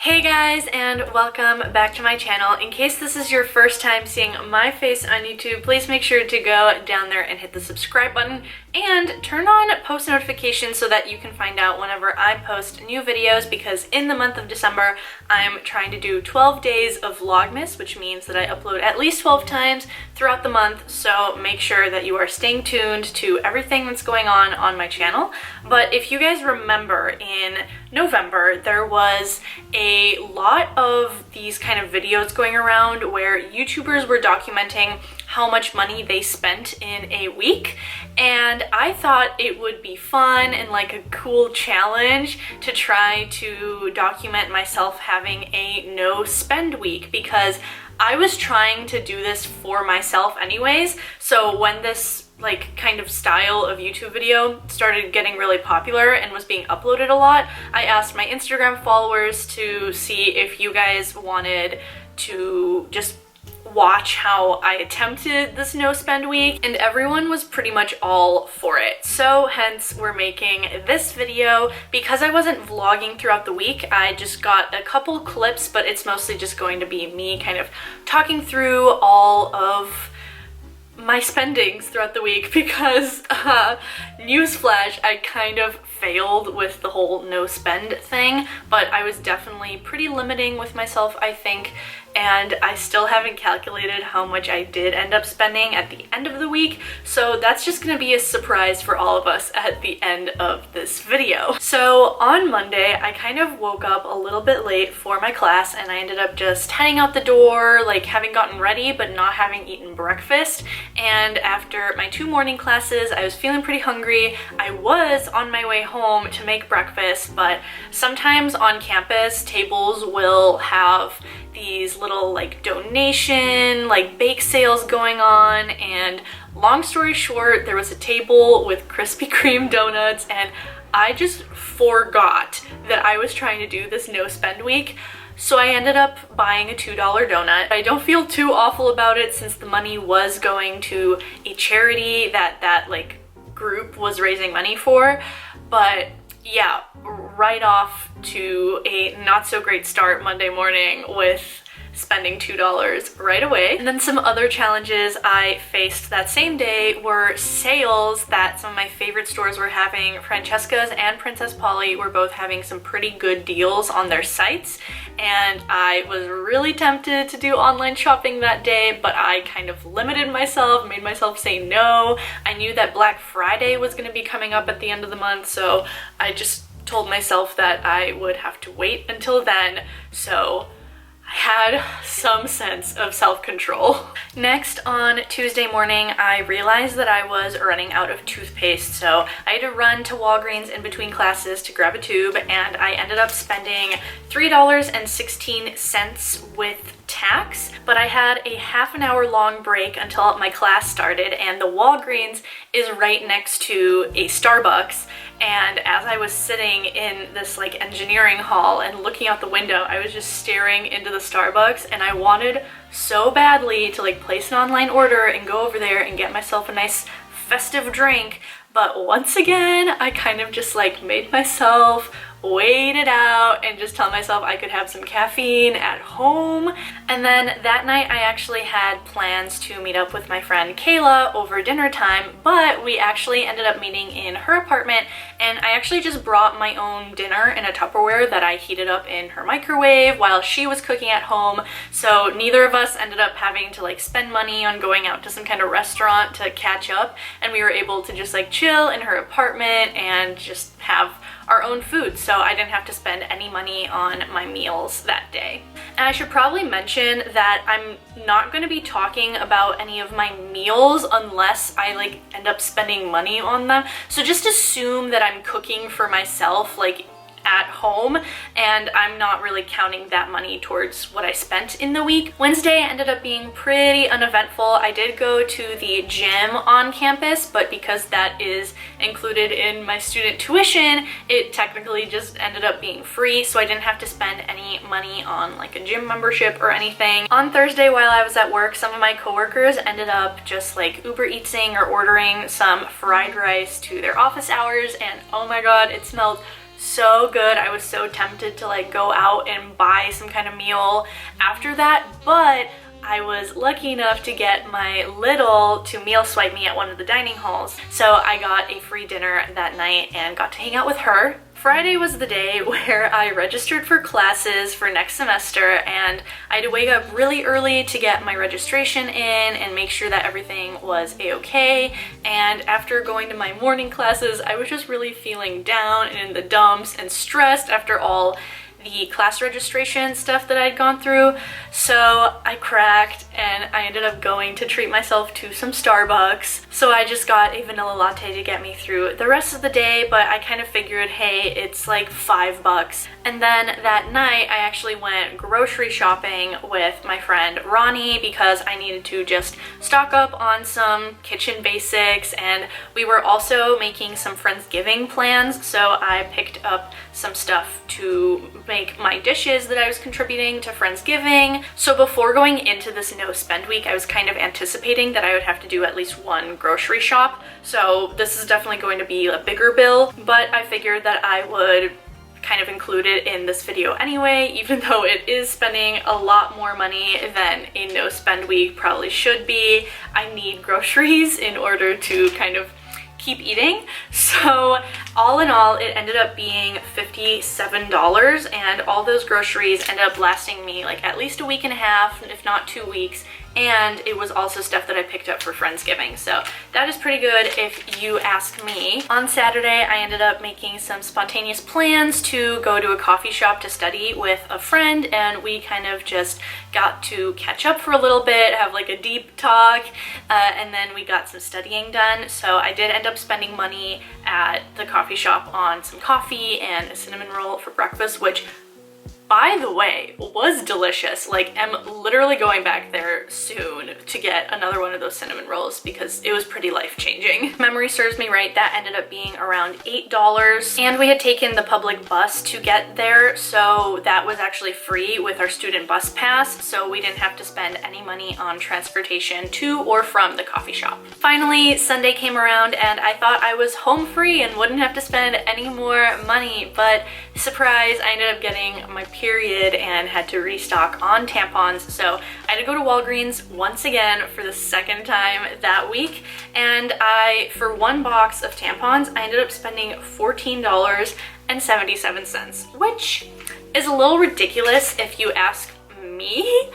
Hey guys, and welcome back to my channel. In case this is your first time seeing my face on YouTube, please make sure to go down there and hit the subscribe button and turn on post notifications so that you can find out whenever I post new videos, because in the month of December I'm trying to do 12 days of Vlogmas, which means that I upload at least 12 times throughout the month, so make sure that you are staying tuned to everything that's going on my channel. But if you guys remember, in November there was a lot of these kind of videos going around where YouTubers were documenting how much money they spent in a week, and I thought it would be fun and like a cool challenge to try to document myself having a no spend week, because I was trying to do this for myself anyways. So when this like kind of style of YouTube video started getting really popular and was being uploaded a lot, I asked my Instagram followers to see if you guys wanted to just watch how I attempted this no spend week, and everyone was pretty much all for it. So hence we're making this video. Because I wasn't vlogging throughout the week, I just got a couple clips, but it's mostly just going to be me kind of talking through all of my spendings throughout the week, because newsflash, I kind of failed with the whole no spend thing, but I was definitely pretty limiting with myself, I think, and I still haven't calculated how much I did end up spending at the end of the week, so that's just gonna be a surprise for all of us at the end of this video. So on Monday, I kind of woke up a little bit late for my class, and I ended up just heading out the door, like having gotten ready but not having eaten breakfast. And after my 2 morning classes, I was feeling pretty hungry. I was on my way home to make breakfast, but sometimes on campus, tables will have these little like donation, like bake sales going on, and long story short, there was a table with Krispy Kreme donuts, and I just forgot that I was trying to do this no spend week. So I ended up buying a $2 donut. I don't feel too awful about it, since the money was going to a charity that like group was raising money for, but yeah, right off to a not so great start Monday morning with spending $2 right away. And then some other challenges I faced that same day were sales that some of my favorite stores were having. Francesca's and Princess Polly were both having some pretty good deals on their sites, and I was really tempted to do online shopping that day, but I kind of limited myself, made myself say no. I knew that Black Friday was going to be coming up at the end of the month, so I just told myself that I would have to wait until then, so I had some sense of self-control. Next, on Tuesday morning, I realized that I was running out of toothpaste, so I had to run to Walgreens in between classes to grab a tube, and I ended up spending $3.16 with tax, but I had a half an hour long break until my class started, and the Walgreens is right next to a Starbucks. And as I was sitting in this like engineering hall and looking out the window, I was just staring into the Starbucks, and I wanted so badly to like place an online order and go over there and get myself a nice festive drink. But once again, I kind of just like made myself wait it out and just tell myself I could have some caffeine at home. And then that night I actually had plans to meet up with my friend Kayla over dinner time, but we actually ended up meeting in her apartment, and I actually just brought my own dinner in a Tupperware that I heated up in her microwave while she was cooking at home. So neither of us ended up having to like spend money on going out to some kind of restaurant to catch up, and we were able to just like chill in her apartment and just have our own food, so I didn't have to spend any money on my meals that day. And I should probably mention that I'm not going to be talking about any of my meals unless I like end up spending money on them, so just assume that I'm cooking for myself like at home, and I'm not really counting that money towards what I spent in the week. Wednesday ended up being pretty uneventful. I did go to the gym on campus, but because that is included in my student tuition, it technically just ended up being free, so I didn't have to spend any money on like a gym membership or anything. On Thursday, while I was at work, some of my coworkers ended up just like Uber Eatsing or ordering some fried rice to their office hours, and oh my god, it smelled so good. I was so tempted to like go out and buy some kind of meal after that, but I was lucky enough to get my liiitle to meal swipe me at one of the dining halls. So I got a free dinner that night and got to hang out with her. Friday was the day where I registered for classes for next semester, and I had to wake up really early to get my registration in and make sure that everything was a-okay. And after going to my morning classes, I was just really feeling down and in the dumps and stressed after all the class registration stuff that I'd gone through. So I cracked and I ended up going to treat myself to some Starbucks. So I just got a vanilla latte to get me through the rest of the day, but I kind of figured, hey, it's like $5. And then that night I actually went grocery shopping with my friend Ronnie because I needed to just stock up on some kitchen basics, and we were also making some Friendsgiving plans, so I picked up some stuff to make my dishes that I was contributing to Friendsgiving. So before going into this no spend week, I was kind of anticipating that I would have to do at least one grocery shop. So this is definitely going to be a bigger bill, but I figured that I would kind of include it in this video anyway, even though it is spending a lot more money than a no spend week probably should be. I need groceries in order to kind of keep eating. So all in all, it ended up being $57, and all those groceries ended up lasting me like at least a week and a half, if not 2 weeks. And it was also stuff that I picked up for Friendsgiving, so that is pretty good if you ask me. On Saturday, I ended up making some spontaneous plans to go to a coffee shop to study with a friend, and we kind of just got to catch up for a little bit, have like a deep talk, and then we got some studying done. So I did end up spending money at the coffee shop on some coffee and a cinnamon roll for breakfast, which, by the way, was delicious. Like, I'm literally going back there soon to get another one of those cinnamon rolls because it was pretty life-changing. If memory serves me right, that ended up being around $8, and we had taken the public bus to get there, so that was actually free with our student bus pass, so we didn't have to spend any money on transportation to or from the coffee shop. Finally, Sunday came around and I thought I was home free and wouldn't have to spend any more money, but surprise, I ended up getting my period and had to restock on tampons. So I had to go to Walgreens once again for the second time that week, and for one box of tampons, I ended up spending $14.77, which is a little ridiculous if you ask me,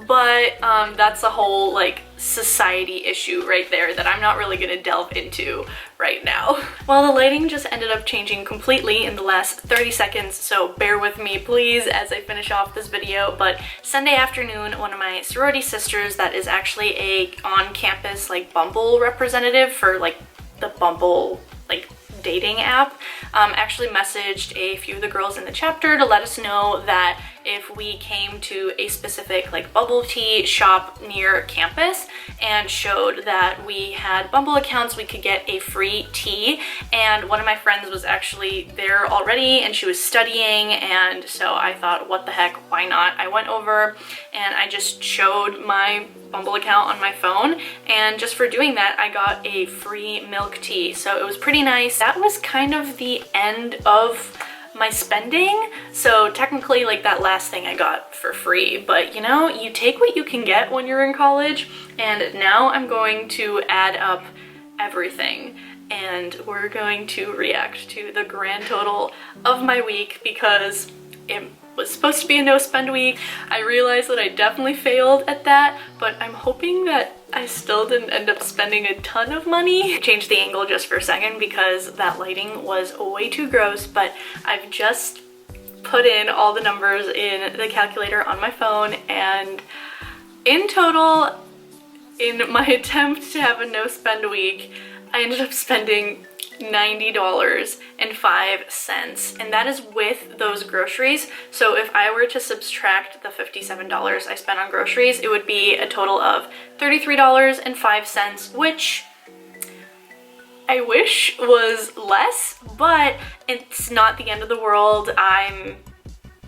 but that's a whole like society issue right there that I'm not really gonna delve into right now. Well, the lighting just ended up changing completely in the last 30 seconds, so bear with me please as I finish off this video. But Sunday afternoon, one of my sorority sisters that is actually a on-campus like Bumble representative for like the Bumble like dating app, actually messaged a few of the girls in the chapter to let us know that if we came to a specific like bubble tea shop near campus and showed that we had Bumble accounts, we could get a free tea. And one of my friends was actually there already and she was studying, and so I thought, what the heck, why not? I went over and I just showed my Bumble account on my phone, and just for doing that I got a free milk tea, so it was pretty nice. That was kind of the end of my spending, so technically like that last thing I got for free, but you know, you take what you can get when you're in college. And now I'm going to add up everything and we're going to react to the grand total of my week because it was supposed to be a no spend week. I realized that I definitely failed at that, but I'm hoping that I still didn't end up spending a ton of money. Change the angle just for a second because that lighting was way too gross, but I've just put in all the numbers in the calculator on my phone, and in total, in my attempt to have a no spend week, I ended up spending $90.05, and that is with those groceries. So if I were to subtract the $57 I spent on groceries, it would be a total of $33.05, which I wish was less, but it's not the end of the world. I'm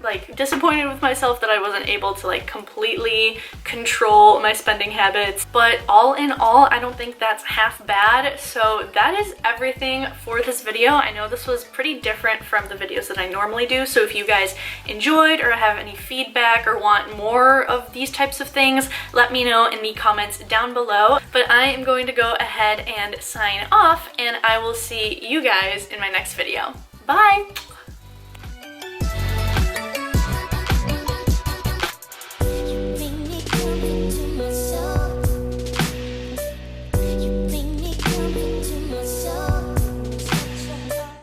like disappointed with myself that I wasn't able to like completely control my spending habits, but all in all, I don't think that's half bad. So that is everything for this video. I know this was pretty different from the videos that I normally do, so if you guys enjoyed or have any feedback or want more of these types of things, let me know in the comments down below. But I am going to go ahead and sign off, and I will see you guys in my next video. Bye!